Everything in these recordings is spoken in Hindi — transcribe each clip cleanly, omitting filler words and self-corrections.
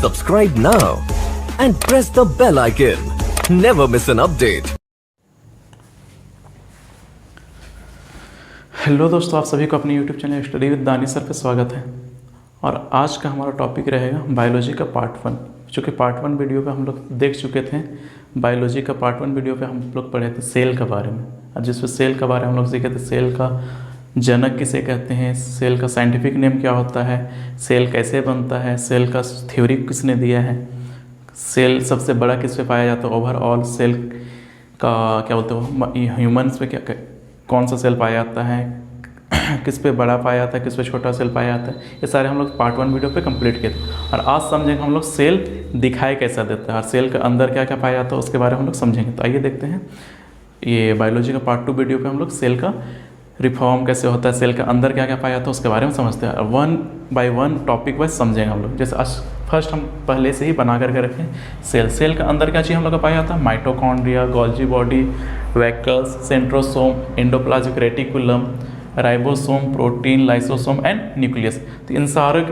Subscribe now and press the bell icon. Never miss an update. Hello दोस्तों, आप सभी को अपने YouTube channel study with Danish sir पे स्वागत है। और आज का हमारा टॉपिक रहेगा बायोलॉजी का पार्ट 1। चूँकि पार्ट 1 वीडियो पे हम लोग देख चुके थे, बायोलॉजी का पार्ट 1 वीडियो पे हम लोग पढ़े थे सेल के बारे में, और जिसमें सेल के बारे में हम लोग सीखे थे सेल का जनक किसे कहते हैं, सेल का साइंटिफिक नेम क्या होता है, सेल कैसे बनता है, सेल का थ्योरी किसने दिया है, सेल सबसे बड़ा किस पे पाया जाता है, ओवरऑल सेल का क्या बोलते हो, ह्यूमन्स पे क्या कौन सा सेल पाया जाता है, किस पे बड़ा पाया जाता है, किस पे छोटा सेल पाया जाता है, ये सारे हम लोग पार्ट 1 वीडियो पे कंप्लीट किए थे। और आज समझेंगे हम लोग सेल दिखाई कैसा देता है और सेल के अंदर क्या क्या पाया जाता है, उसके बारे में हम लोग समझेंगे। तो आइए देखते हैं, ये बायोलॉजी का पार्ट 2 वीडियो पे हम लोग सेल का रिफॉर्म कैसे होता है, सेल के अंदर क्या क्या पाया जाता है, उसके बारे में समझते हैं। और 1 बाय 1 टॉपिक वाइज समझेंगे हम लोग। जैसे आज फर्स्ट हम पहले से ही बना करके रखें सेल के अंदर क्या चीज़ हम लोग का पाया जाता है, mitochondria, Golgi body, vacuoles, centrosome, endoplasmic reticulum, ribosome, protein, lysosome and nucleus. तो इन सारे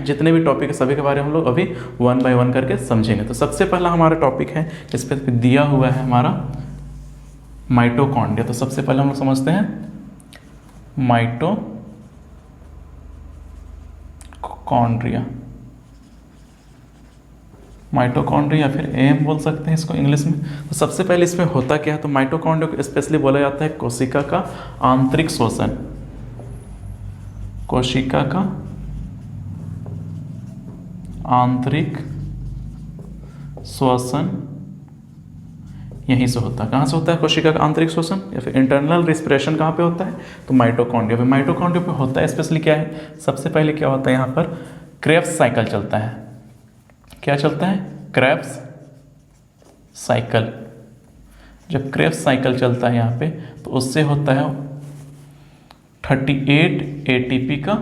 जितने भी टॉपिक है सभी के बारे में हम लोग अभी 1 बाय 1 करके समझेंगे। तो सबसे पहला हमारा टॉपिक है, इस पर दिया हुआ है हमारा माइटोकॉन्ड्रिया। तो सबसे पहले हम लोग समझते हैं माइटोकॉन्ड्रिया या फिर एम बोल सकते हैं इसको इंग्लिश में। तो सबसे पहले इसमें होता क्या है, तो माइटोकॉन्ड्रिया को स्पेशली बोला जाता है कोशिका का आंतरिक श्वसन, कोशिका का आंतरिक श्वसन यहीं से होता है। कहाँ से होता है कोशिका का आंतरिक श्वसन, या फिर इंटरनल रिस्पिरेशन कहाँ पे होता है, तो माइटोकॉन्ड्रिया पे। माइटोकॉन्ड्रिया पे होता है स्पेशली क्या है, सबसे पहले क्या होता है यहाँ पर क्रेब्स साइकिल चलता है। क्या चलता है, क्रेब्स साइकिल। जब क्रेब्स साइकिल चलता है यहाँ पे, तो उससे होता है 38 एटीपी का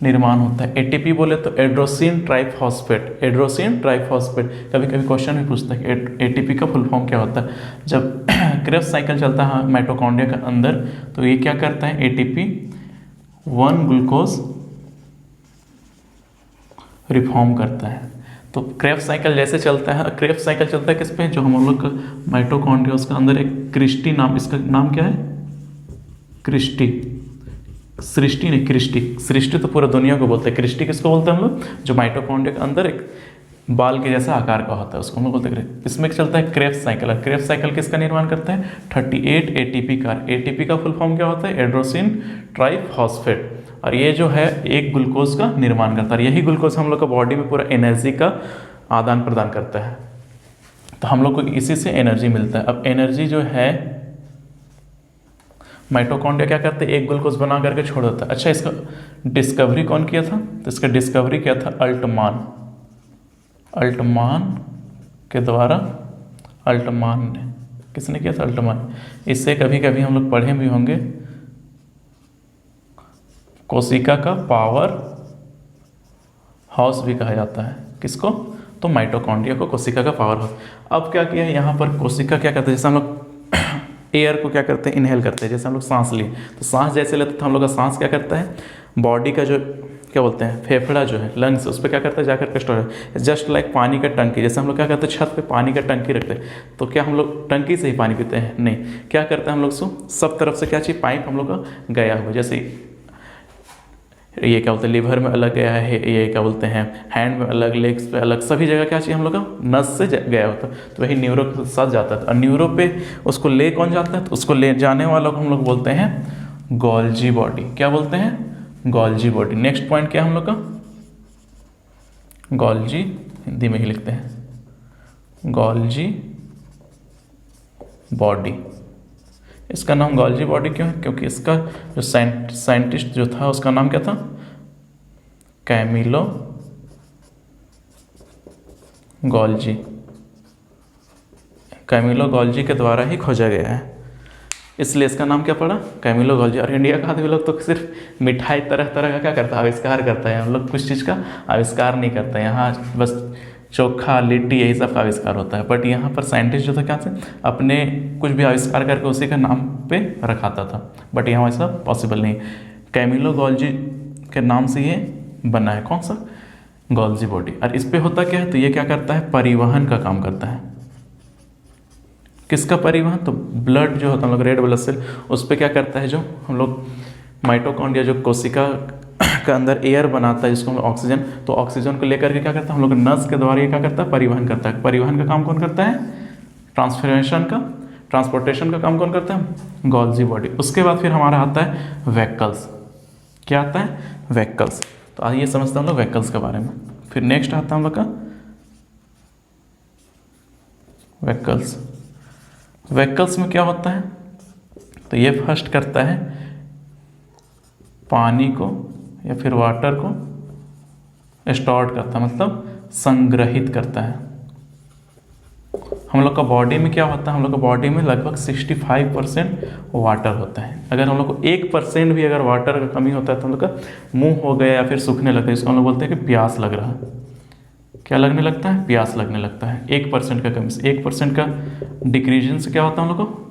निर्माण होता है। एटीपी बोले तो एड्रोसिन ट्राइफॉस्फेट, एड्रोसिन ट्राइफॉस्फेट। कभी कभी क्वेश्चन भी पूछता है कि एटीपी का फुल फॉर्म क्या होता है। जब क्रेब्स साइकिल चलता है माइटोकॉन्ड्रिया के अंदर, तो ये क्या करता है, एटीपी 1 ग्लूकोज रिफॉर्म करता है। तो क्रेब्स साइकिल जैसे चलता है, क्रेब्स साइकिल चलता है किस पे, जो हम लोग का माइटोकॉन्ड्रिया उसके अंदर एक क्रिस्टी नाम, इसका नाम क्या है, क्रिस्टी, सृष्टि नहीं क्रिस्टी, सृष्टि तो पूरा दुनिया को बोलते हैं, क्रिस्टी किसको बोलते हैं हम लोग, जो माइटोकॉन्ड्रिया के अंदर एक बाल के जैसा आकार का होता है, उसको हम लोग बोलते हैं। इसमें चलता है क्रेब्स साइकिल, और क्रेब्स साइकिल किसका निर्माण करता है, 38 एटीपी का। एटीपी का फुल फॉर्म क्या होता है, एड्रोसिन ट्राइफॉस्फेट। और ये जो है एक ग्लूकोज का निर्माण करता है। यही ग्लूकोज हम लोग का बॉडी में पूरा एनर्जी का आदान प्रदान करता है। तो हम लोग को इसी से एनर्जी मिलता है। अब एनर्जी जो है माइटोकॉन्ड्रिया क्या करते हैं, एक ग्लूकोज बना करके छोड़ देता है। अच्छा, इसका डिस्कवरी कौन किया था, तो इसका डिस्कवरी किया था अल्टमान के द्वारा। अल्टमान ने, किसने किया था, अल्टमान। इससे कभी कभी हम लोग पढ़े भी होंगे, कोशिका का पावर हाउस भी कहा जाता है। किसको, तो माइटोकॉन्ड्रिया को कोशिका का पावर हाउस। अब क्या किया है यहाँ पर, कोशिका क्या करते हैं, जैसे हम लोग एयर को क्या करते हैं, इनहेल करते हैं। जैसे हम लोग सांस लिए, तो सांस जैसे लेते तो हम लोग का सांस क्या करता है, बॉडी का जो क्या बोलते हैं फेफड़ा जो है, लंग्स, उस पर क्या करता है, जाकर के स्टोर है। जस्ट लाइक पानी का टंकी, जैसे हम लोग क्या करते हैं छत पे पानी का टंकी रखते हैं, तो क्या हम लोग टंकी से ही पानी पीते हैं, नहीं, क्या करते हैं हम लोग सब तरफ से क्या चाहिए, पाइप हम लोग का गया हुआ। जैसे ये क्या बोलते हैं, लिवर में अलग गया है, ये क्या बोलते हैं हैंड में अलग, लेग्स पे अलग, सभी जगह क्या चाहिए हम लोग का, नस से गया होता है। तो वही न्यूरो के साथ जाता है। और न्यूरो पे उसको ले कौन जाता है, तो उसको ले जाने वालों को हम लोग बोलते हैं गोल्जी बॉडी। क्या बोलते हैं, गोल्जी बॉडी। नेक्स्ट पॉइंट क्या है हम लोग का, गोल्जी, हिंदी में ही लिखते हैं, गोल्जी बॉडी। इसका नाम गोल्जी बॉडी क्यों है, क्योंकि इसका जो साइंटिस्ट जो था उसका नाम क्या था, कैमिलो गोल्जी। कैमिलो गोल्जी के द्वारा ही खोजा गया है, इसलिए इसका नाम क्या पड़ा, कैमिलो गोल्जी। और इंडिया का आदमी लोग तो सिर्फ मिठाई तरह तरह का क्या करता है, आविष्कार करता है। हम लोग कुछ चीज़ का आविष्कार नहीं करते, यहाँ बस चोखा लिट्टी यही सब का आविष्कार होता है। बट यहाँ पर साइंटिस्ट जो था क्या थे, अपने कुछ भी आविष्कार करके उसी का नाम पे रखाता था। बट यहाँ ऐसा पॉसिबल नहीं। कैमिलो गोल्जी के नाम से ये बना है। कौन सा, गोल्जी बॉडी। और इस पे होता क्या है, तो ये क्या करता है, परिवहन का काम करता है। किसका परिवहन, तो ब्लड जो होता है हम लोग रेड ब्लड सेल, उस पर क्या करता है, जो हम लोग माइटोकॉन्ड्रिया जो कोशिका का अंदर एयर बनाता है जिसको हम ऑक्सीजन, तो ऑक्सीजन को लेकर के क्या करता है हम लोग नस के द्वारा ये क्या करता है, परिवहन करता है। परिवहन का काम कौन करता है, ट्रांसपोर्टेशन का काम कौन करता है, गोल्जी बॉडी। उसके बाद फिर हमारा आता है व्हीकल्स। क्या आता है, व्हीकल्स। तो आइए समझते हैं हम लोग व्हीकल्स के बारे में। फिर नेक्स्ट आता है हम लोग का व्हीकल्स। व्हीकल्स में क्या होता है, तो ये फर्स्ट करता है पानी को या फिर वाटर को स्टोर करता है, मतलब संग्रहित करता है। हम लोग का बॉडी में क्या होता है, हम लोग का बॉडी में लगभग 65% वाटर होता है। अगर हम लोग को 1% भी अगर वाटर का कमी होता है तो हम लोग का मुंह हो गया या फिर सूखने लगता है, इसको हम लोग बोलते हैं कि प्यास लग रहा है। क्या लगने लगता है, प्यास लगने लगता है। 1% का कमी से, 1% का डिक्रीजन से क्या होता है हम लोग को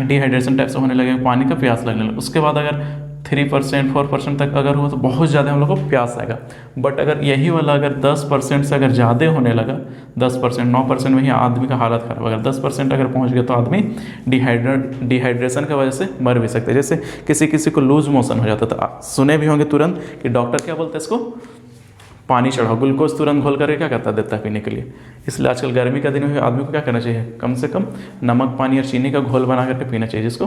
डिहाइड्रेशन टाइप से होने लगेगा, पानी का प्यास लगने लगेगा। उसके बाद अगर 3% 4% तक अगर हो तो बहुत ज़्यादा हम लोग को प्यास आएगा। बट अगर यही वाला अगर 10% से अगर ज़्यादा होने लगा, 10% 9% में ही आदमी का हालत खराब। अगर 10% अगर पहुंच गया तो आदमी डिहाइड्रेशन की वजह से मर भी सकते हैं। जैसे किसी को लूज मोशन हो जाता है, तो सुने भी होंगे तुरंत कि डॉक्टर क्या बोलते हैं, इसको पानी चढ़ाओ, ग्लूकोज तुरंत घोल करके क्या करता देता है पीने के लिए। इसलिए आजकल गर्मी का दिन में आदमी को क्या करना चाहिए, कम से कम नमक पानी और चीनी का घोल बना करके पीना चाहिए, जिसको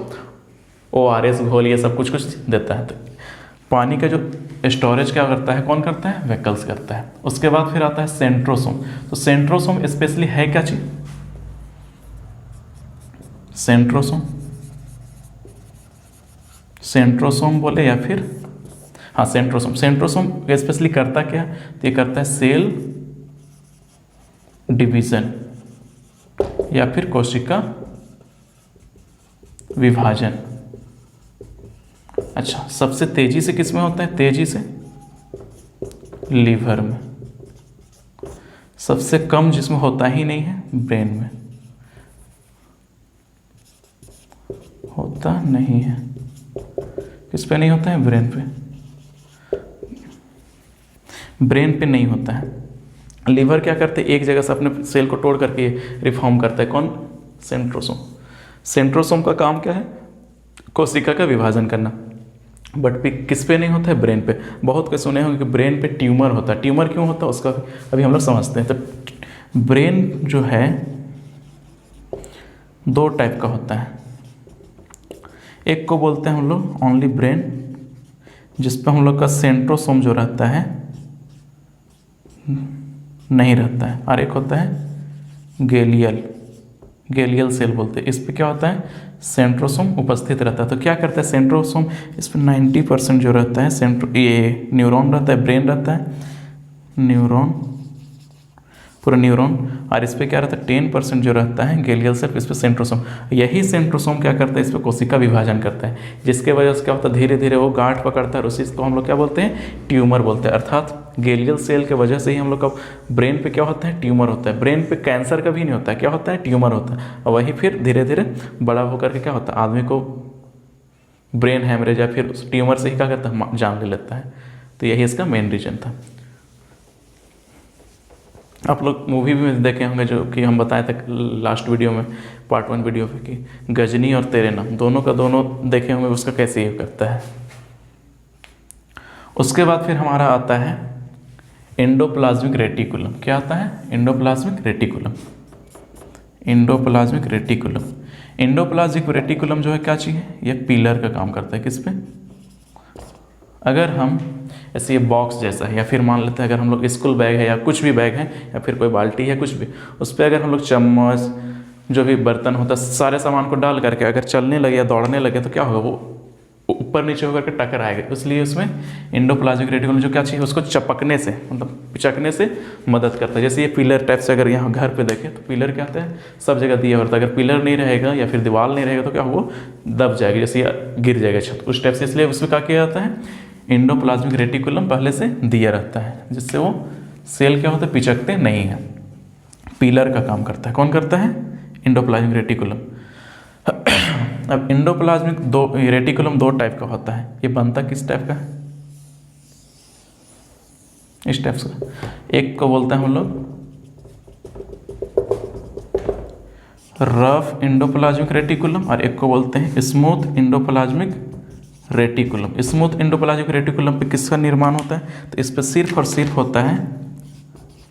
ORS घोल ये सब कुछ देता है। तो पानी का जो स्टोरेज क्या करता है, कौन करता है, व्हीकल्स करता है। उसके बाद फिर आता है सेंट्रोसोम। तो सेंट्रोसोम स्पेशली है क्या चीज, सेंट्रोसोम बोले या फिर हाँ सेंट्रोसोम स्पेशली करता क्या, तो ये करता है सेल डिवीजन या फिर कोशिका विभाजन। अच्छा, सबसे तेजी से किस में होता है, तेजी से लीवर में। सबसे कम जिसमें होता ही नहीं है, ब्रेन में होता नहीं है। किस पे नहीं होता है, ब्रेन पे नहीं होता है। लीवर क्या करते हैं, एक जगह से अपने सेल को तोड़ करके रिफॉर्म करता है, कौन, सेंट्रोसोम का काम क्या है, कोशिका का विभाजन करना। बट किस पे नहीं होता है, ब्रेन पे। बहुत कोई सुने होंगे कि ब्रेन पे ट्यूमर होता है। ट्यूमर क्यों होता है उसका अभी हम लोग समझते हैं। तो ब्रेन जो है 2 टाइप का होता है। एक को बोलते हैं हम लोग ओनली ब्रेन, जिस पे हम लोग का सेंट्रोसोम जो रहता है नहीं रहता है, और एक होता है गैलियल सेल बोलते हैं। इस पे क्या होता है, सेंट्रोसोम उपस्थित रहता है। तो क्या करता है सेंट्रोसोम, इस पर 90% जो रहता है ये न्यूरॉन रहता है, ब्रेन रहता है पूरा न्यूरॉन, और इस पर क्या रहता है 10% जो रहता है गैलियल सेल, इस पर सेंट्रोसोम। यही सेंट्रोसोम क्या करता है, इस पर कोशिका विभाजन करता है, जिसके वजह से क्या होता है धीरे धीरे वो गांठ पकड़ता है, और उसी को हम लोग क्या बोलते हैं, ट्यूमर बोलते हैं। अर्थात गैलियल सेल के वजह से ही हम लोग का ब्रेन पे क्या होता है, ट्यूमर होता है। ब्रेन पे कैंसर का भी नहीं होता है, क्या होता है, ट्यूमर होता है। और वही फिर धीरे धीरे बड़ा होकर के क्या होता है, आदमी को ब्रेन हैमरेज या फिर उस ट्यूमर से ही क्या करता है, जान ले लेता है। तो यही इसका मेन रीजन था। आप लोग मूवी भी देखे होंगे जो कि हम बताए थे लास्ट वीडियो में, पार्ट 1 वीडियो पे, कि गजनी और तेरे नाम दोनों का दोनों देखे होंगे, उसका कैसे ये करता है। उसके बाद फिर हमारा आता है एंडोप्लाज्मिक रेटिकुलम। क्या आता है, एंडोप्लाज्मिक रेटिकुलम जो है क्या चीज़ है, ये पिलर का काम करता है। किस पे, अगर हम ऐसे ये बॉक्स जैसा है, या फिर मान लेते हैं अगर हम लोग स्कूल बैग है या कुछ भी बैग है, या फिर कोई बाल्टी है कुछ भी, उस पर अगर हम लोग चम्मच जो भी बर्तन होता है सारे सामान को डाल करके अगर चलने लगे या दौड़ने लगे तो क्या होगा, वो ऊपर नीचे होकर के टकराएगा। इसलिए उसमें एंडोप्लाज्मिक रेटिकुलम जो क्या चाहिए, उसको चपकने से मतलब पिचकने से मदद करता है। जैसे ये पिलर टाइप से अगर यहाँ घर पे देखें तो पिलर क्या होता है, सब जगह दिया होता है। अगर पिलर नहीं रहेगा या फिर दीवार नहीं रहेगा तो क्या वो दब जाएगी, जैसे ये गिर जाएगा छत, उस टाइप से। इसलिए उसमें क्या किया जाता है, एंडोप्लाज्मिक रेटिकुलम पहले से दिया रहता है, जिससे वो सेल क्या होता है, पिचकते नहीं है। पिलर का काम करता है, कौन करता है, एंडोप्लाज्मिक रेटिकुलम। अब एंडोप्लाज्मिक रेटिकुलम 2 टाइप का होता है। ये बनता किस टाइप का है, इस टाइप से। एक को बोलते हैं हम लोग रफ इंडोप्लाज्मिक रेटिकुलम और एक को बोलते हैं smooth endoplasmic reticulum. Smooth endoplasmic reticulum पे किसका निर्माण होता है? तो इस पर सिर्फ और सिर्फ होता है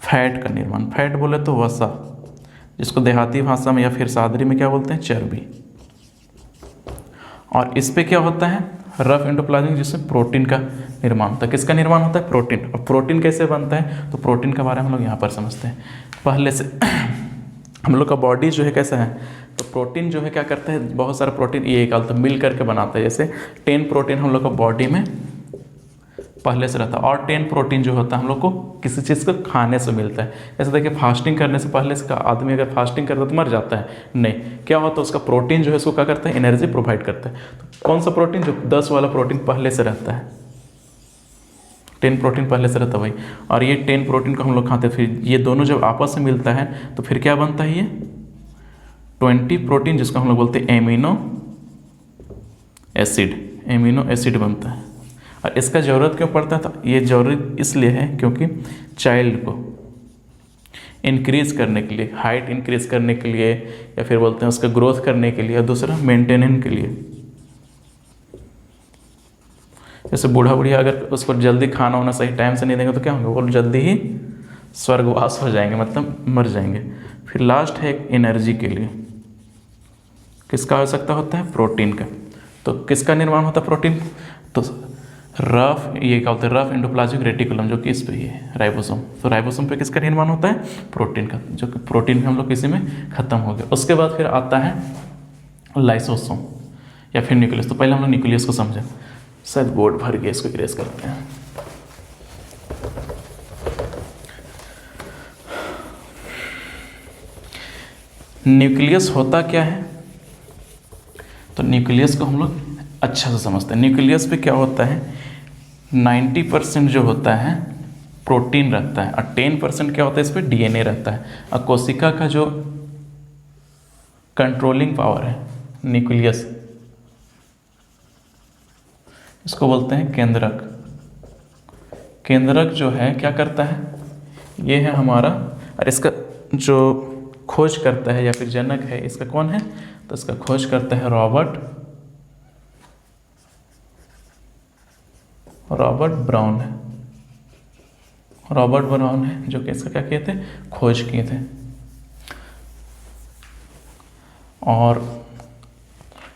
फैट का निर्माण। फैट बोले तो वसा, जिसको देहाती भाषा में या फिर सादरी में क्या बोलते हैं? चर्बी। और इस पे क्या होता है? रफ इंडोप्लाज्मिक, जिसमें प्रोटीन का निर्माण होता है। किसका निर्माण होता है? प्रोटीन। और प्रोटीन कैसे बनता है? तो प्रोटीन के बारे में हम लोग यहाँ पर समझते हैं। पहले से हम लोग का बॉडी जो है कैसा है? तो प्रोटीन जो है क्या करता है? बहुत सारा प्रोटीन ये निकालता है, मिल करके बनाता है। जैसे 10 प्रोटीन हम लोग का बॉडी में पहले से रहता है, और 10 प्रोटीन जो होता है हम लोग को किसी चीज़ को खाने से मिलता है। ऐसे देखिए, फास्टिंग करने से पहले से आदमी अगर फास्टिंग करता है तो मर जाता है? नहीं, क्या होता है? उसका प्रोटीन जो है उसको क्या करता है? एनर्जी प्रोवाइड करता है। तो कौन सा प्रोटीन? जो 10 वाला प्रोटीन पहले से रहता है, 10 प्रोटीन पहले से रहता है भाई। और ये 10 प्रोटीन को हम लोग खाते हैं। फिर ये दोनों जब आपस में मिलता है तो फिर क्या बनता है? ये 20 प्रोटीन, जिसको हम लोग बोलते हैं एमिनो एसिड बनता है। और इसका ज़रूरत क्यों पड़ता है? तो ये ज़रूरत इसलिए है क्योंकि चाइल्ड को इंक्रीज करने के लिए, हाइट इंक्रीज करने के लिए, या फिर बोलते हैं उसका ग्रोथ करने के लिए, और दूसरा मेंटेनेंस के लिए। जैसे बूढ़ा बुढ़िया अगर उसको जल्दी खाना होना सही टाइम से नहीं देंगे तो क्या होंगे? वो जल्दी ही स्वर्गवास हो जाएंगे, मतलब मर जाएंगे। फिर लास्ट है एक एनर्जी के लिए। किसका आवश्यकता होता है? प्रोटीन का। तो किसका निर्माण होता है? प्रोटीन। तो रफ, ये क्या होता है? रफ इंडोप्लाज्मिक रेटिकुलम, जो कि इस पे ही है राइबोसोम। तो राइबोसोम पे किसका निर्माण होता है? प्रोटीन का, जो कि प्रोटीन भी हम लोग किसी में खत्म हो गया। उसके बाद फिर आता है लाइसोसोम या फिर न्यूक्लियस। तो पहले हम लोग न्यूक्लियस को समझें। शायद बोर्ड भर गया, इसको इरेज करते हैं। न्यूक्लियस होता क्या है? तो न्यूक्लियस को हम लोग अच्छा से समझते हैं। न्यूक्लियस पे क्या होता है? 90% जो होता है प्रोटीन रहता है, और 10% क्या होता है? इस पर डीएनए रहता है। और कोशिका का जो कंट्रोलिंग पावर है न्यूक्लियस, इसको बोलते हैं केंद्रक। केंद्रक जो है क्या करता है? ये है हमारा, और इसका जो खोज करता है या फिर जनक है इसका कौन है? तो इसका खोज करता है रॉबर्ट ब्राउन है। रॉबर्ट ब्राउन है जो कि इसका क्या किए थे? खोज किए थे। और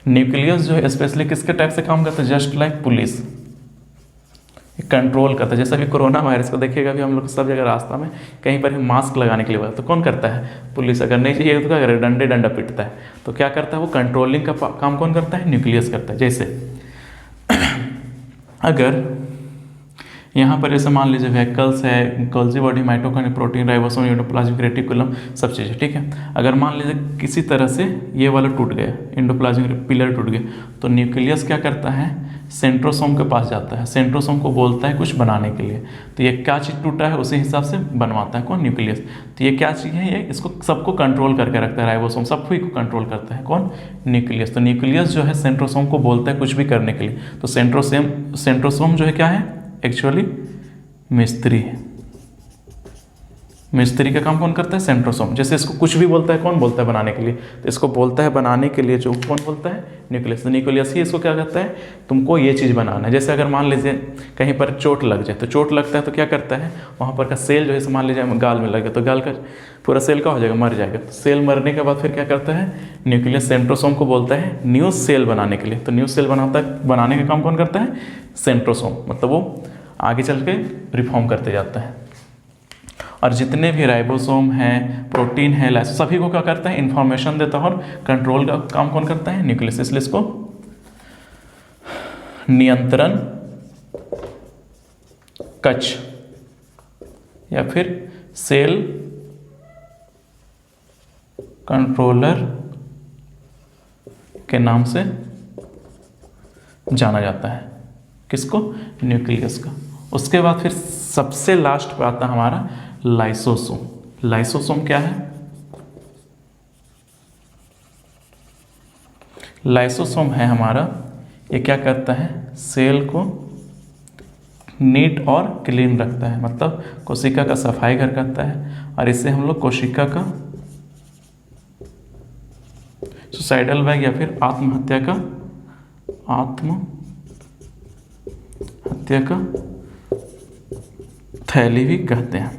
न्यूक्लियस जो है स्पेशली किसके टाइप से काम करता है? जस्ट लाइक पुलिस, कंट्रोल करता है। जैसा कि कोरोना वायरस को देखिएगा, भी हम लोग सब जगह रास्ता में कहीं पर मास्क लगाने के लिए बोला तो कौन करता है? पुलिस। अगर नहीं चाहिए तो क्या करे? डंडा पीटता है। तो क्या करता है? वो कंट्रोलिंग का काम कौन करता है? न्यूक्लियस करता है। जैसे अगर यहाँ पर जैसे मान लीजिए व्हीकल्स है, Golgi body, mitochondria, protein, ribosome, endoplasmic reticulum, सब चीज़ें, ठीक है। अगर मान लीजिए किसी तरह से ये वाला टूट गया, एंडोप्लाज्मिक पिलर टूट गया, तो न्यूक्लियस क्या करता है? सेंट्रोसोम के पास जाता है। सेंट्रोसोम को बोलता है कुछ बनाने के लिए। तो ये क्या चीज़ टूटा है उसी हिसाब से बनवाता है कौन? न्यूक्लियस। तो ये क्या चीज़ है? ये इसको सबको कंट्रोल करके रखता है। राइबोसोम सबको ही को कंट्रोल करता है कौन? न्यूक्लियस। तो न्यूक्लियस जो है सेंट्रोसोम को बोलता है कुछ भी करने के लिए। तो सेंट्रोसोम जो है क्या है? एक्चुअली मिस्त्री है। मिस्त्री का काम कौन करता है? सेंट्रोसोम। जैसे इसको कुछ भी बोलता है, कौन बोलता है बनाने के लिए? तो इसको बोलता है बनाने के लिए जो कौन बोलता है? न्यूक्लियस। तो न्यूक्लियस ही इसको क्या कहता है? तुमको ये चीज़ बनाना है। जैसे अगर मान लीजिए कहीं पर चोट लग जाए, तो चोट लगता है तो क्या करता है? वहाँ पर का सेल जो है, मान लीजिए गाल में लग गया तो गाल का पूरा सेल का हो जाएगा? मर जाएगा। तो सेल मरने के बाद फिर क्या करता है? न्यूक्लियस सेंट्रोसोम को बोलता है न्यू सेल बनाने के लिए। तो न्यू सेल बनाने का काम कौन करता है? सेंट्रोसोम। मतलब वो आगे चल के रिफॉर्म करते जाता है। और जितने भी राइबोसोम हैं, प्रोटीन है, लाइसोसोम, सभी को क्या करता है? इन्फॉर्मेशन देता है। और कंट्रोल का काम कौन करता है? न्यूक्लियस। इसलिए इसको नियंत्रण कक्ष या फिर सेल कंट्रोलर के नाम से जाना जाता है। किसको? न्यूक्लियस का। उसके बाद फिर सबसे लास्ट पे आता है हमारा लाइसोसोम। लाइसोसोम क्या है? लाइसोसोम है हमारा, ये क्या करता है? सेल को नीट और क्लीन रखता है, मतलब कोशिका का सफाई घर करता है, और इससे हम लोग कोशिका का सुसाइडल बैग या फिर आत्महत्या का थैली भी कहते हैं।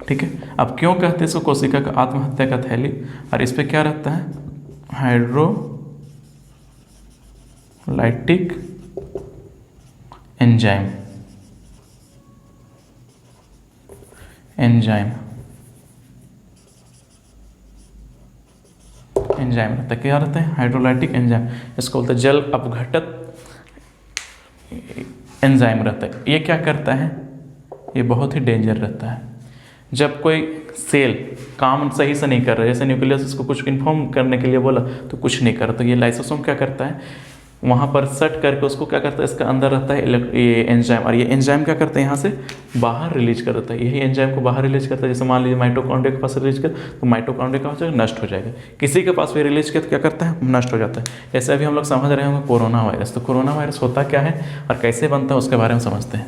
ठीक है, अब क्यों कहते हैं इसको कोशिका का आत्महत्या का थैली, और इस पे क्या रहता है, हाइड्रोलाइटिक एंजाइम रहता है। क्या रहता है, हाइड्रोलाइटिक एंजाइम, इसको बोलते हैं जल अपघटक एंजाइम रहता है। ये क्या करता है, ये बहुत ही डेंजर रहता है। जब कोई सेल काम सही से नहीं कर रहा है, जैसे न्यूक्लियस इसको कुछ इन्फॉर्म करने के लिए बोला तो कुछ नहीं कर रहा, तो ये लाइसोसोम क्या करता है, वहाँ पर सेट करके उसको क्या करता है, इसका अंदर रहता है ये एंजाइम, और ये एंजाइम क्या करता है, यहाँ से बाहर रिलीज कर देता है। यही एंजाइम को बाहर रिलीज करता है। जैसे मान लीजिए माइटोकॉन्ड्रिया के पास रिलीज कर, तो माइटोकॉन्ड्रिया का हो जाएगा, नष्ट हो जाएगा। किसी के पास भी रिलीज किया तो क्या करता है, नष्ट हो जाता है। जैसे अभी हम लोग समझ रहे होंगे कोरोना वायरस, तो कोरोना वायरस होता क्या है और कैसे बनता है उसके बारे में समझते हैं।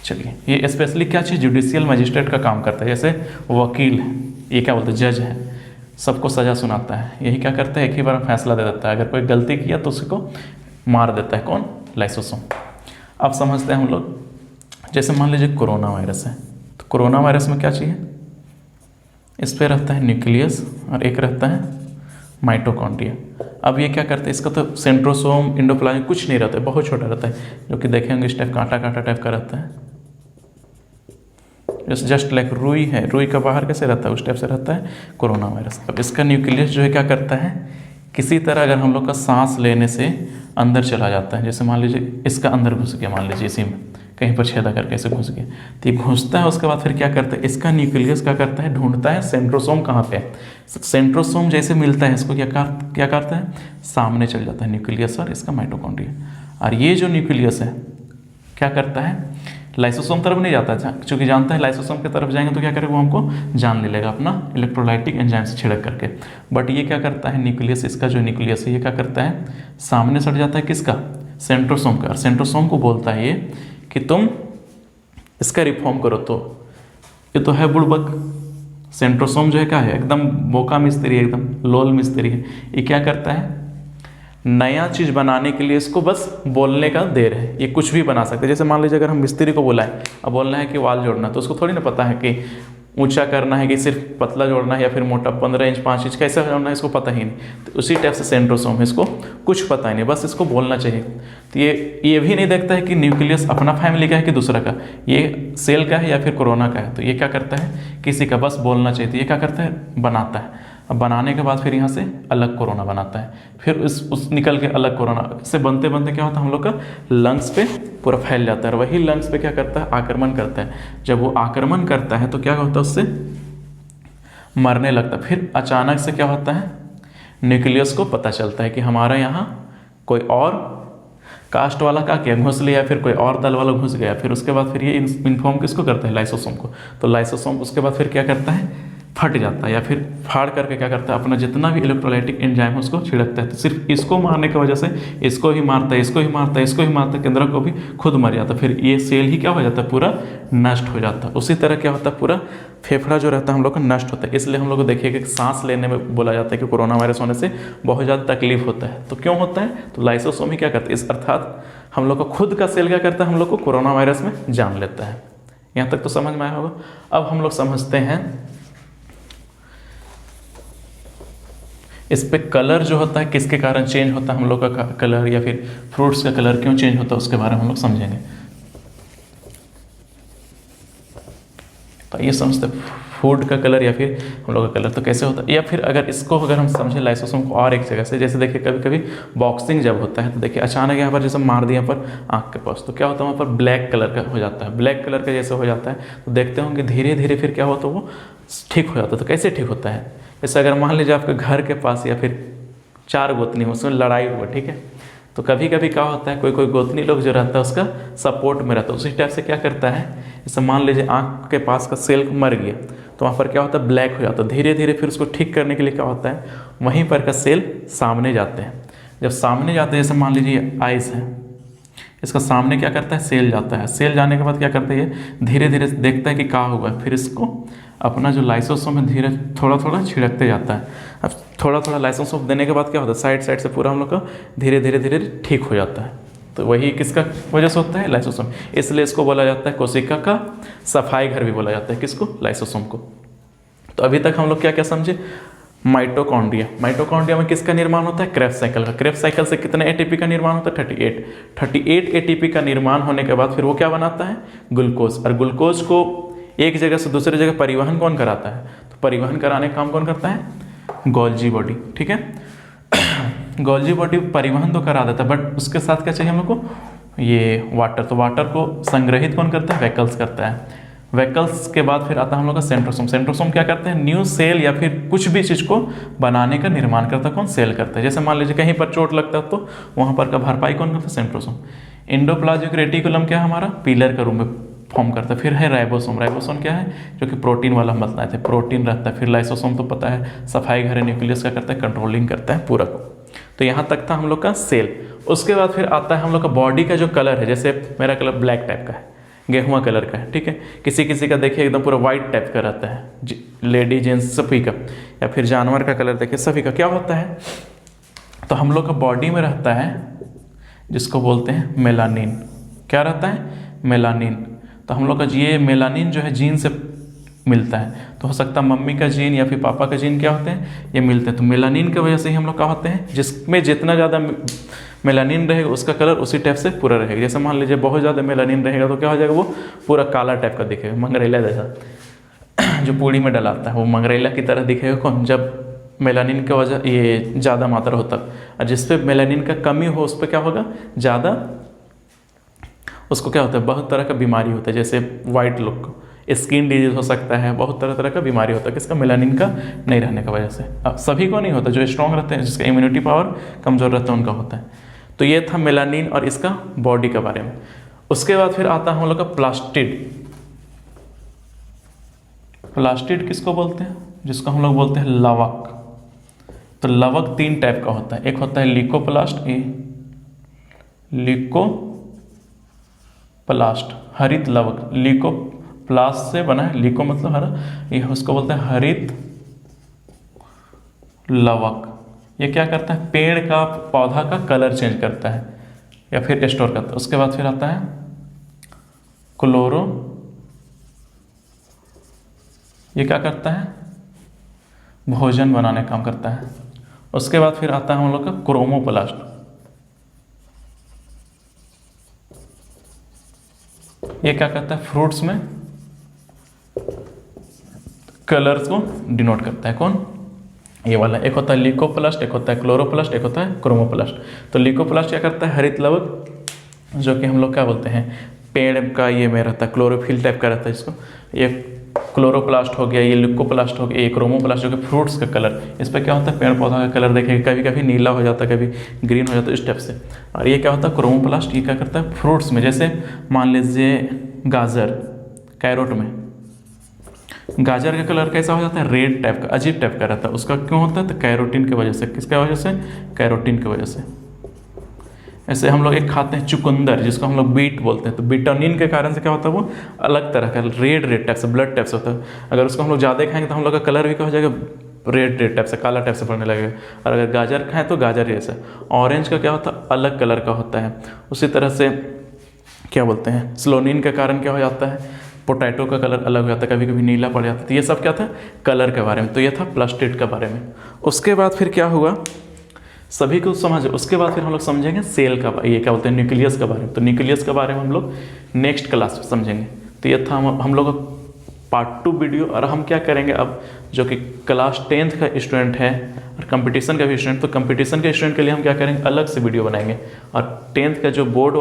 चलिए, ये स्पेशली क्या चीज़, जुडिशियल मजिस्ट्रेट का काम करता है। जैसे वकील है, ये क्या बोलते हैं, जज है, सबको सज़ा सुनाता है। यही क्या करता है, एक ही बार फैसला दे देता है। अगर कोई गलती किया तो उसको मार देता है। कौन, लाइसोसोम। अब समझते हैं हम लोग, जैसे मान लीजिए कोरोना वायरस है, तो कोरोना वायरस में क्या चाहिए, इस पर रहता है न्यूक्लियस और एक रहता है माइटोकॉन्ड्रिया। अब ये क्या करते हैं, इसका तो सेंट्रोसोम इंडोप्लाज्म कुछ नहीं रहता है, बहुत छोटा रहता है, जो कि देखेंगे इस टाइप कांटा टाइप का रहता है, जस्ट लाइक रुई है। रुई का बाहर कैसे रहता है, उस टाइप से रहता है कोरोना वायरस। अब इसका न्यूक्लियस जो है क्या करता है, किसी तरह अगर हम लोग का सांस लेने से अंदर चला जाता है, जैसे मान लीजिए इसका अंदर घुस गया, मान लीजिए इसी में कहीं पर छेदा करके ऐसे घुस गया, तो ये घुसता है। उसके बाद फिर क्या करता है, इसका न्यूक्लियस क्या करता है, ढूंढता है सेंट्रोसोम कहाँ पे है। सेंट्रोसोम जैसे मिलता है इसको क्या करता है, सामने चल जाता है न्यूक्लियस और इसका माइटोकॉन्ड्रिया। और ये जो न्यूक्लियस है क्या करता है, लाइसोसोम तरफ नहीं जाता है, क्योंकि जानता है लाइसोसोम की तरफ जाएंगे तो क्या करेगा, वो हमको जान ले लेगा अपना इलेक्ट्रोलाइटिक एंजाइम से छिड़क करके। बट ये क्या करता है, न्यूक्लियस, इसका जो न्यूक्लियस है ये क्या करता है, सामने सट जाता है किसका, सेंट्रोसोम का। और सेंट्रोसोम को बोलता है ये कि तुम इसका रिफॉर्म करो। तो ये तो है बुड़बक। सेंट्रोसोम जो है क्या है, एकदम बोका मिस्त्री, एकदम लोल मिस्त्री है। ये क्या करता है, नया चीज़ बनाने के लिए इसको बस बोलने का देर है, ये कुछ भी बना सकते हैं। जैसे मान लीजिए अगर हम मिस्त्री को बुलाएं, अब बोलना है कि वाल जोड़ना, तो उसको थोड़ी ना पता है कि ऊंचा करना है कि सिर्फ पतला जोड़ना है या फिर मोटा, 15 इंच 5 इंच कैसे जोड़ना है, इसको पता ही नहीं। तो उसी टाइप से सेंट्रोसोम है, इसको कुछ पता ही नहीं, बस इसको बोलना चाहिए। तो ये भी नहीं देखता है कि न्यूक्लियस अपना फैमिली का है कि दूसरा का, ये सेल का है या फिर कोरोना का है। तो ये क्या करता है, किसी का बस बोलना चाहिए, तो ये क्या करता है, बनाता है। अब बनाने के बाद फिर यहाँ से अलग कोरोना बनाता है, फिर उस निकल के अलग कोरोना से बनते बनते क्या होता है, हम लोग का लंग्स पे पूरा फैल जाता है। और वही लंग्स पे क्या करता है, आक्रमण करता है। जब वो आक्रमण करता है तो क्या होता है, उससे मरने लगता है। फिर अचानक से क्या होता है, न्यूक्लियस को पता चलता है कि हमारा यहाँ कोई और कास्ट वाला का क्या घुस लिया, फिर कोई और दल वाला घुस गया। फिर उसके बाद फिर ये इन्फॉर्म किसको करता है, लाइसोसोम को। तो लाइसोसोम उसके बाद फिर क्या करता है, फट जाता है, या फिर फाड़ करके क्या करता है, अपना जितना भी इलेक्ट्रोलाइटिक एंजाइम है उसको छिड़कता है। तो सिर्फ इसको मारने की वजह से इसको ही मारता है, इसको ही मारता है, इसको ही मारता है, केंद्र को भी खुद मर जाता है। फिर ये सेल ही क्या हो जाता है, पूरा नष्ट हो जाता है। उसी तरह क्या होता है, पूरा फेफड़ा जो रहता है हम लोग का नष्ट होता है। इसलिए हम लोग को देखिए कि सांस लेने में बोला जाता है कि कोरोना वायरस होने से बहुत ज़्यादा तकलीफ होता है। तो क्यों होता है, तो लाइसोसोम ही क्या करता है, इस अर्थात हम लोग का खुद का सेल क्या करता है, हम लोग को कोरोना वायरस में जान लेता है। यहाँ तक तो समझ में आया होगा। अब हम लोग समझते हैं इस पे कलर जो होता है किसके कारण चेंज होता है, हम लोग का कलर, या फिर फ्रूट्स का कलर क्यों चेंज होता है, उसके बारे में हम लोग समझेंगे। तो ये समझते फूड का कलर या फिर हम लोग का कलर तो कैसे होता है, या फिर अगर इसको अगर हम समझें लाइसोसोम को और एक जगह से, जैसे देखिए कभी कभी बॉक्सिंग जब होता है तो देखिए अचानक यहाँ पर जैसे मार दिया पर आँख के पास, तो क्या होता है वहाँ पर ब्लैक कलर का हो जाता है। ब्लैक कलर का जैसे हो जाता है तो देखते होंगे धीरे धीरे फिर क्या होता है, वो ठीक हो जाता है। तो कैसे ठीक होता है, जैसे अगर मान लीजिए आपके घर के पास या फिर 4 गोतनी हो, उसमें लड़ाई हुआ, ठीक है, तो कभी कभी क्या होता है, कोई कोई गोतनी लोग जो रहता है उसका सपोर्ट में रहता है। उसी टाइप से क्या करता है, जैसे मान लीजिए आँख के पास का सेल मर गया तो वहाँ पर क्या होता है, ब्लैक हो जाता है। धीरे धीरे फिर उसको ठीक करने के लिए क्या होता है, वहीं पर का सेल सामने जाते हैं। जब सामने जाते हैं, जैसे मान लीजिए आइस है, इसका सामने क्या करता है, सेल जाता है। सेल जाने के बाद क्या करता है, ये धीरे धीरे देखता है कि क्या हुआ है, फिर इसको अपना जो लाइसोसोम है धीरे थोड़ा थोड़ा छिड़कते जाता है। अब थोड़ा थोड़ा लाइसोसोम देने के बाद क्या होता है, साइड साइड से पूरा हम लोग का धीरे धीरे धीरे ठीक हो जाता है। तो वही किसका वजह से होता है, लाइसोसोम। इसलिए इसको बोला जाता है कोशिका का सफाई घर भी बोला जाता है, किसको, लाइसोसोम को। तो अभी तक हम लोग क्या क्या समझे, माइटोकॉन्ड्रिया। माइटोकॉन्ड्रिया में किसका निर्माण होता है, क्रेब्स साइकिल का। क्रेब्स साइकिल से कितने एटीपी का निर्माण होता है, 38 एटीपी का निर्माण होने के बाद फिर वो क्या बनाता है, ग्लूकोज। और ग्लूकोज को एक जगह से दूसरी जगह परिवहन कौन कराता है, तो परिवहन कराने का काम कौन करता है, गोल्जी बॉडी, ठीक है। गोल्जी बॉडी परिवहन तो करा देता है, बट उसके साथ क्या चाहिए हम लोग को, ये वाटर। तो वाटर को संग्रहित कौन करता है, वैकल्स करता है। वैकल्स के बाद फिर आता है हम लोग का सेंट्रोसोम। सेंट्रोसोम क्या करते हैं, न्यू सेल या फिर कुछ भी चीज़ को बनाने का निर्माण करता है, कौन, सेल करता है। जैसे मान लीजिए कहीं पर चोट लगता है तो वहाँ पर का भरपाई कौन करता है, सेंट्रोसोम। एंडोप्लाज्मिक रेटिकुलम क्या है हमारा, पिलर के रूप में फॉर्म करता है। फिर है राइबोसोम। राइबोसोम क्या है, जो कि प्रोटीन वाला हम बताए थे, प्रोटीन रहता है। फिर लाइसोसोम तो पता है सफाई घर, न्यूक्लियस क्या करता है, कंट्रोलिंग करता है पूरा को। तो यहाँ तक था हम लोग का सेल। उसके बाद फिर आता है हम लोग का बॉडी का जो कलर है। जैसे मेरा कलर ब्लैक टाइप का है, गेहुआ कलर का है, ठीक है। किसी किसी का देखिए एकदम पूरा वाइट टाइप का रहता है, लेडी जेंट्स सभी का। या फिर जानवर का कलर देखिए सभी का क्या होता है, तो हम लोग का बॉडी में रहता है जिसको बोलते हैं मेलानिन। क्या रहता है, मेलानिन। तो हम लोग का ये मेलानिन जो है जीन से मिलता है। तो हो सकता है मम्मी का जीन या फिर पापा का जीन क्या होते हैं, ये मिलते हैं। तो मेलानिन की वजह से ही हम लोग क्या होते हैं, जिसमें जितना ज़्यादा मेलानिन रहेगा उसका कलर उसी टाइप से पूरा रहेगा। जैसे मान लीजिए बहुत ज़्यादा मेलानिन रहेगा तो क्या हो जाएगा, वो पूरा काला टाइप का दिखेगा, मंगरेला जैसा जो पूड़ी में डलाता है, वो मंगरेला की तरह दिखेगा। कौन, जब मेलानिन की वजह ये ज़्यादा मात्रा होता है। और जिस पे मेलानिन का कमी हो उस पर क्या होगा, ज़्यादा उसको क्या होता है, बहुत तरह का बीमारी होता है। जैसे वाइट लोग को स्किन डिजीज हो सकता है, बहुत तरह तरह का बीमारी होता है, किसका, मेलानिन का नहीं रहने का वजह से। अब सभी को नहीं होता, जो स्ट्रॉन्ग रहते हैं, जिसका इम्यूनिटी पावर कमज़ोर रहता है, उनका होता है। तो ये था मेलानिन और इसका बॉडी के बारे में। उसके बाद फिर आता है हम लोग का प्लास्टिड। प्लास्टिड किसको बोलते हैं, जिसको हम लोग बोलते हैं लवक। तो लवक 3 टाइप का होता है। एक होता है लिकोप्लास्ट, लिकोप्लास्ट हरित लवक। लिकोप्लास्ट से बना है, लिको मतलब हरा, ये उसको बोलते हैं हरित लवक। ये क्या करता है, पेड़ का, पौधा का कलर चेंज करता है या फिर स्टोर करता है। उसके बाद फिर आता है क्लोरो, ये क्या करता है, भोजन बनाने का काम करता है। उसके बाद फिर आता है हम लोग का क्रोमोप्लास्ट। ये क्या करता है, फ्रूट्स में कलर्स को डिनोट करता है, कौन, ये वाला। एक होता है लिकोप्लास्ट, एक होता है क्लोरोप्लास्ट, एक होता है क्रोमोप्लास्ट। तो लिकोप्लास्ट क्या करता है, हरित लवक, जो कि हम लोग क्या बोलते हैं, पेड़ का ये में रहता है, क्लोरोफिल टाइप का रहता है इसको। ये क्लोरोप्लास्ट हो गया, ये लिकोप्लास्ट हो गया, ये क्रोमोप्लास्ट हो गया, फ्रूट्स का कलर। इस पर क्या होता है, पेड़ पौधा का कलर देखेगा, कभी कभी नीला हो जाता है, कभी ग्रीन हो जाता है, इस टाइप से। और ये क्या होता है, क्रोमोप्लास्ट, ये क्या करता है, फ्रूट्स में। जैसे मान लीजिए गाजर, कैरोट में गाजर का कलर कैसा हो जाता है, रेड टाइप का, अजीब टाइप का रहता है। उसका क्यों होता है, तो कैरोटीन की वजह से। किसके वजह से, कैरोटीन की वजह से। ऐसे हम लोग एक खाते हैं चुकंदर, जिसको हम लोग बीट बोलते हैं, तो विटामिन के कारण से क्या होता है, वो अलग तरह का रेड टाइप से, ब्लड टाइप से होता है। अगर उसको हम लोग ज़्यादा खाएंगे तो हम लोग का कलर भी क्या हो जाएगा, रेड टाइप से, काला टाइप से पड़ने लगेगा। और अगर गाजर खाएं तो गाजर जैसा। ऑरेंज का क्या होता है, अलग कलर का होता है। उसी तरह से क्या बोलते हैं, स्लोनिन के कारण क्या हो जाता है, पोटैटो का कलर अलग हो जाता है, कभी कभी नीला पड़ जाता है। तो ये सब क्या था, कलर के बारे में। तो ये था प्लास्टिड के बारे में। उसके बाद फिर क्या हुआ, सभी को समझ। उसके बाद फिर हम लोग समझेंगे सेल का, ये क्या बोलते हैं, न्यूक्लियस के बारे में। तो न्यूक्लियस के बारे में हम लोग नेक्स्ट क्लास में समझेंगे। तो ये था हम लोग का पार्ट 2 वीडियो। और हम क्या करेंगे अब, जो कि क्लास 10th का स्टूडेंट है और कंपटीशन का भी स्टूडेंट, तो कंपटीशन के स्टूडेंट के लिए हम क्या करेंगे, अलग से वीडियो बनाएंगे। और 10th का जो बोर्ड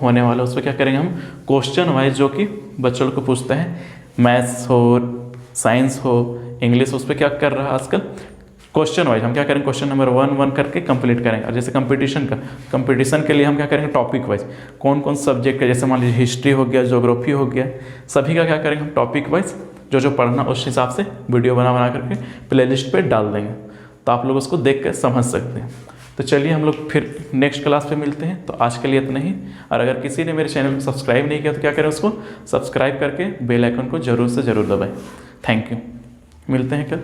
होने वाला है उस पर क्या करेंगे हम, क्वेश्चन वाइज, जो कि बच्चों को पूछते हैं, मैथ्स हो, साइंस हो, इंग्लिश, उस पर क्या कर रहा है आजकल, क्वेश्चन वाइज हम क्या करेंगे, क्वेश्चन नंबर 1 करके कंप्लीट करेंगे। और जैसे कंपटीशन के लिए हम क्या करेंगे, टॉपिक वाइज, कौन कौन सब्जेक्ट है, जैसे मान लीजिए हिस्ट्री हो गया, ज्योग्राफी हो गया, सभी का क्या करेंगे हम टॉपिक वाइज, जो पढ़ना उस हिसाब से वीडियो बना करके प्लेलिस्ट पे डाल देंगे। तो आप लोग उसको देख कर समझ सकते हैं। तो चलिए हम लोग फिर नेक्स्ट क्लास पे मिलते हैं। तो आज के लिए इतना ही। और अगर किसी ने मेरे चैनल को सब्सक्राइब नहीं किया तो क्या करें, उसको सब्सक्राइब करके बेल आइकन को ज़रूर से ज़रूर दबाएं। Thank you. मिलते हैं कल।